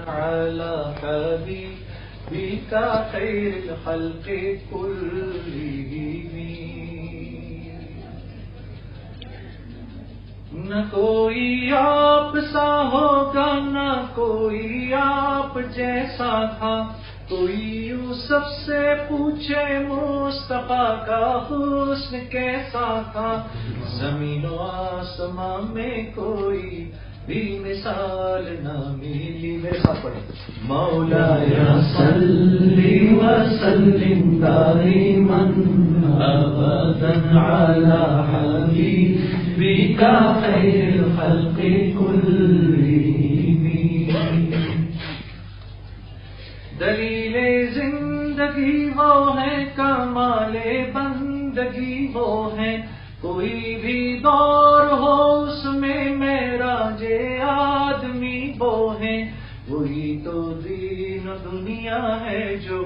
على حبيبك خير الخلق كلهم. نہ کوئی آپ سا ہوگا نہ کوئی آپ جیسا تھا. کوئی یوسف سے پوچھے مصطفیٰ کا حسن کیسا تھا. زمین و آسمان میں کوئی بھی مثال نہ ملی. میرے ساتھ پڑھیں. مولایا صلی وسلم دائما ابدا علی حبیبک خیر الخلق کلهم. دلیل زندگی وہ ہے کمال بندگی وہ ہے. کوئی بھی دور ہو اس میں معراج آدمی وہ ہے. وہی تو دین و دنیا ہے جو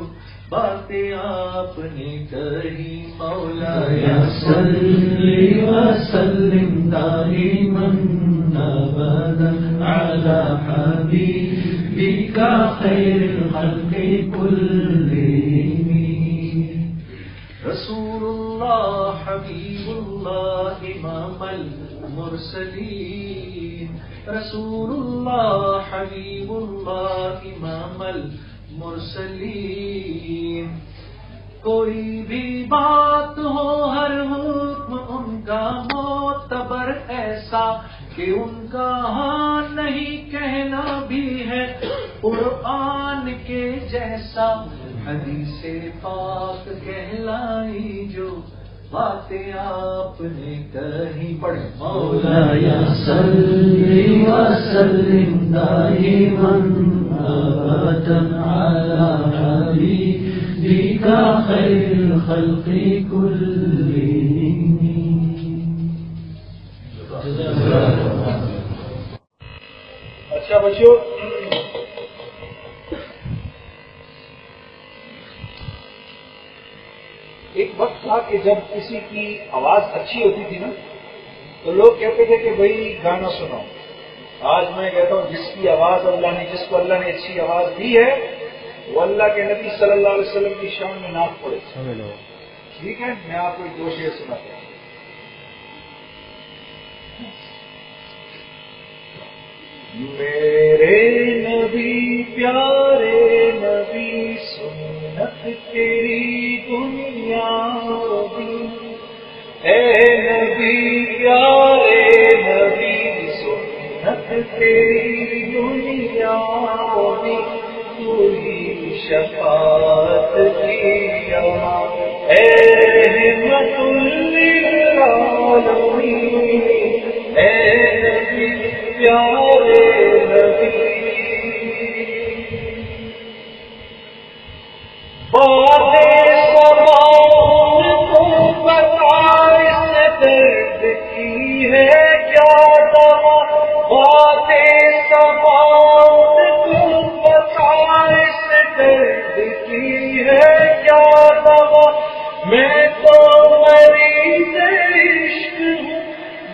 باتیں آپ نے کہی. مولایا صلی وسلم دائما ابدا علی حبیبک خیر الخلق کلهم. رسول اللہ حبیب اللہ امام المرسلین. رسول اللہ حبیب اللہ امام المرسلین. کوئی بھی بات ہو ہر حکم ان کا معتبر ایسا کہ ان کا ہاں نہیں کہنا بھی ہے قرآن کے جیسا. حدیث پاک کہلائی جو باتیں آپ نے کہی. پڑھیں. مولایا صلی وسلم دائما ابدا علی حبیبک خیر الخلق کلهم. اچھا بچوں، ایک وقت تھا کہ جب کسی کی آواز اچھی ہوتی تھی نا تو لوگ کہتے تھے کہ بھائی گانا سنو. آج میں کہتا ہوں جس کی آواز جس کو اللہ نے اچھی آواز دی ہے وہ اللہ کے نبی صلی اللہ علیہ وسلم کی شان میں نعت پڑھے. ٹھیک ہے، میں آپ کو ایک دو شعر سناتا ہوں. میرے نبی پیارے نبی سنت تیری دنیا دی. اے نبی پیارے نبی سنت تیری دنیا دی. تو ہی شفاعت کی امان اے رحمت للعالمین. اے نبی پیارے نبی. باتیں سبان کو بتا اس درد کی ہے کیا دوا. باتیں سبان کو بتا اس درد کی ہے کیا دوا. میں تو مریض عشق ہوں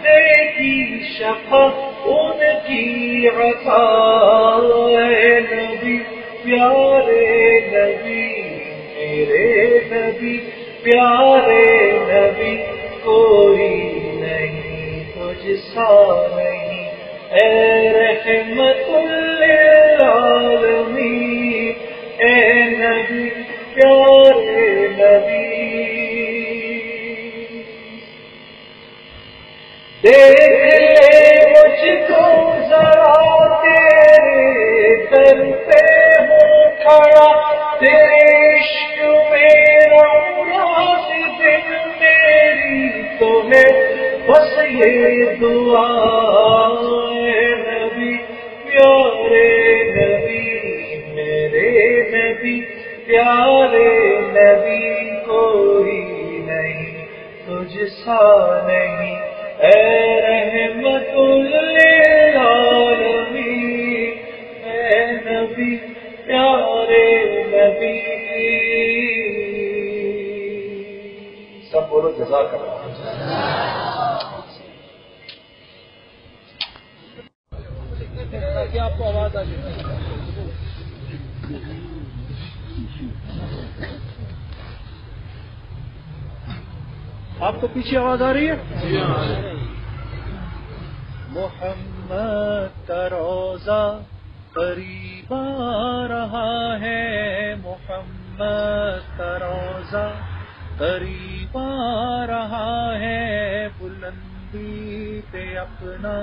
دیکھی شفا ان کی عطا. اے نبی پیارے نبی میرے نبی پیارے نبی. کوئی نہیں تجھ سا نہیں اے رحمت للعالمین. اے نبی پیارے نبی. دیکھ لے مجھ کو ذرا تیرے در پہ ہوں کھڑا. تیرے عشق میرا مراد دل میری تو ہے بس یہ دعا. اے نبی پیارے نبی میرے نبی پیارے نبی. کوئی نہیں تجھ سا نہیں اے رحمت للعالمین. اے نبی پیارے نبی. سب بولو جزاک اللہ. کیا آپ کو آواز آ گئی؟ آپ کو پیچھے آواز آ رہی ہے؟ محمد کا روزہ قریب آ رہا ہے، محمد کا روزہ قریب آ رہا ہے، بلندی پہ اپنا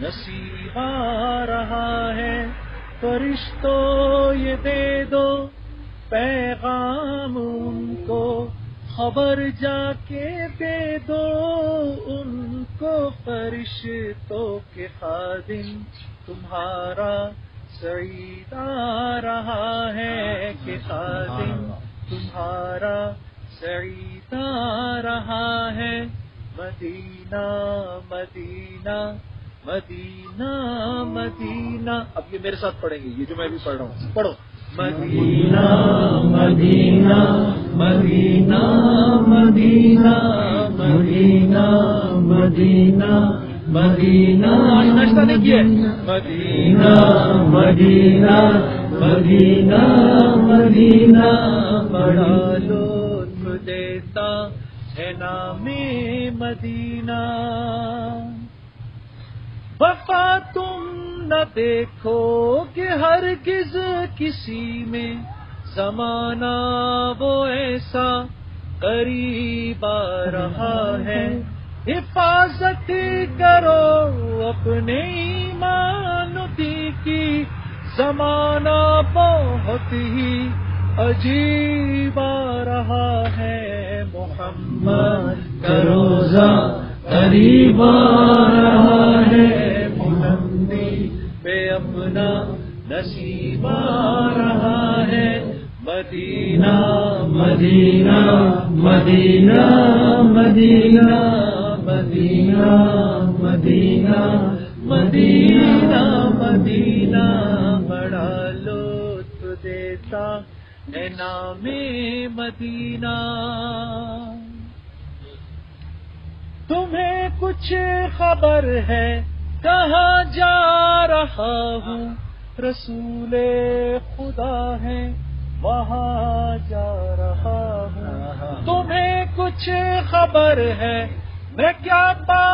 نصیب آ رہا ہے، فرشتوں یہ دے دو پیغام ان کو، خبر جا کے دے دو ان کو، فرشتوں کے خادم تمہارا سعید آ رہا ہے، کہ خادم تمہارا سعید آ رہا ہے، مدینہ مدینہ مدینہ مدینہ. اب یہ میرے ساتھ پڑھیں گے، یہ جو میں بھی پڑھ رہا ہوں، پڑھو. مدینہ مدینہ مدینہ مدینہ مدینہ مدینہ مدینہ. آج ناشتہ نہیں کیا؟ مدینہ مدینہ مدینہ مدینہ، بڑا لطف دیتا ہے نام مدینہ. وفا تم نہ دیکھو کہ ہرگز کسی میں، زمانہ وہ ایسا قریب آ رہا ہے، حفاظت کرو اپنے ایمان کی، زمانہ بہت ہی عجیب آ رہا ہے، محمد کا روزہ قریب آ رہا ہے، بلندی پہ اپنا نصیب آ رہا ہے، مدینہ مدینہ مدینہ مدینہ مدینہ مدینہ مدینہ مدینہ، بڑا لطف دیتا ہے نام مدینہ. تمہیں کچھ خبر ہے کہاں جا رہا ہوں، رسول خدا ہے وہاں جا رہا ہوں. تمہیں کچھ خبر ہے میں کیا پا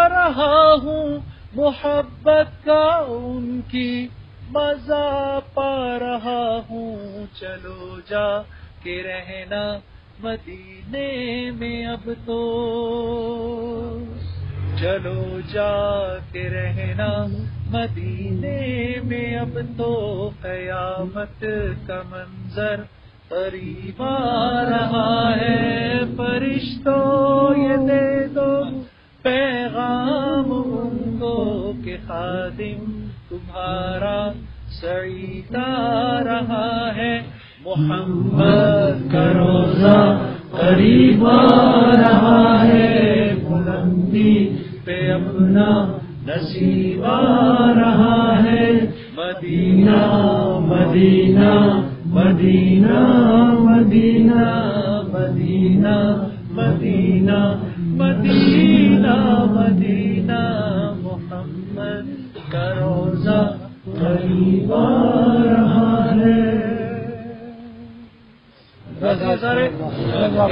رہا ہوں، محبت کا ان کی مزہ پا رہا ہوں. چلو جا کے رہنا مدینے میں اب تو، چلو جا کے رہنا مدینے میں اب تو، قیامت کا منظر قریب آ رہا ہے، فرشتوں یہ دے دو پیغام ان کو، کہ خادم تمہارا سعید آ رہا ہے، محمد کا روزہ قریب آ رہا ہے، بلندی پہ اپنا نصیب آ رہا ہے، مدینہ مدینہ مدینہ مدینہ مدینہ مدینہ مدینہ مدینہ، محمد کا روزہ قریب آ رہا ہے. سارے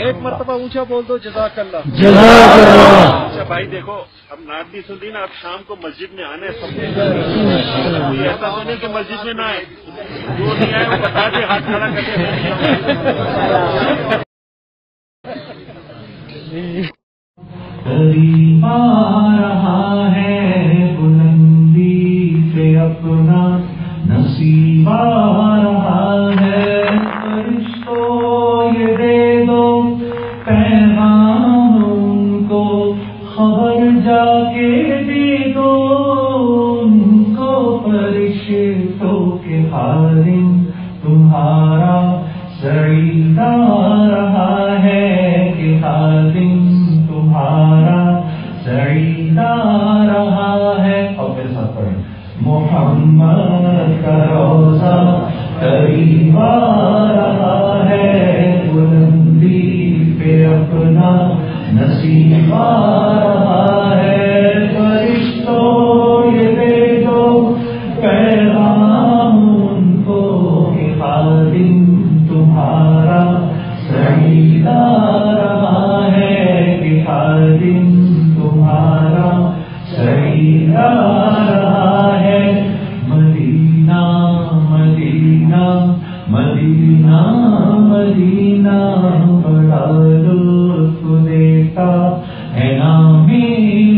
ایک مرتبہ اونچا بول دو، جزاک اللہ. اچھا بھائی دیکھو، اب نعت بھی سن دی نا، اب شام کو مسجد میں آنے سب کوئی ایسا تو نہیں کہ مسجد میں نہ آئے، جو نہیں آئے وہ بتا دے، ہاتھ کھڑا کر کے. قریب آ رہا ہے، بلندی پہ اپنا نصیب آ رہا ہے، فرشتوں یہ دے دو پیغام ان کو، خبر جا کے دے دو ان کو، فرشتوں کے خادم تمہارا سعید آ رہا ہے، کہ خادم تمہارا سعید آ رہا ہے. اور میرے ساتھ پڑھیں، محمد کا روزہ قریب آ رہا ہے، بلندی پہ اپنا نصیب آ رہا ہے، فرشتوں یہ دے دو پیغام ان کو، کہ خادم تمہارا سعید آ رہا ہے، کہ مدینہ مدینہ بڑا لطف دیتا ہے نام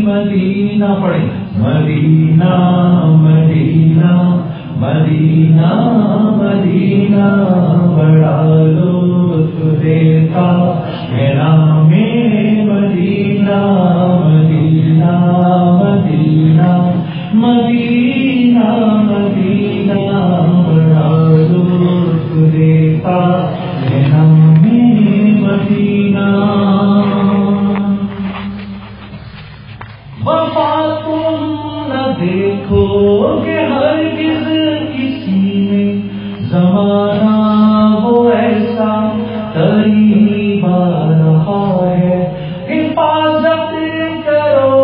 مدینہ. پڑھیں مدینہ مدینہ مدینہ مدینہ بڑا لطف دیتا ہے نام مدینہ. مدینہ مدینہ مدینہ مدینہ بڑا لطف دیتا ہے نام مدینہ. وفا تم نہ دیکھو کہ ہرگز کسی میں زمانہ وہ ایسا قریب آ رہا ہے. حفاظت کرو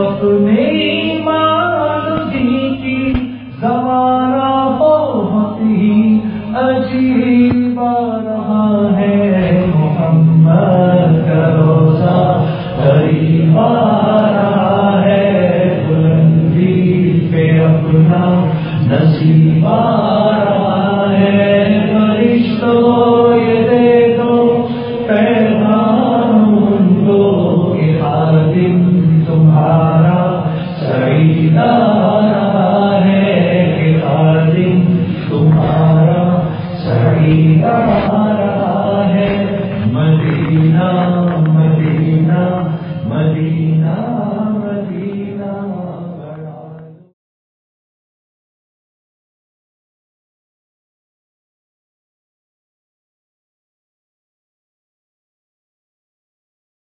اپنے ایمان کی زمانہ بہت ہی عجیب آ رہا ہے. محمد کا روزہ قریب آ رہا ہے. بلندی پہ اپنا نصیب آ رہا ہے. فرشتوں یہ دے دو پیغام ان کو کہ خادم تمہارا سعید آ رہا ہے. کہ خادم تمہارا سعید آ رہا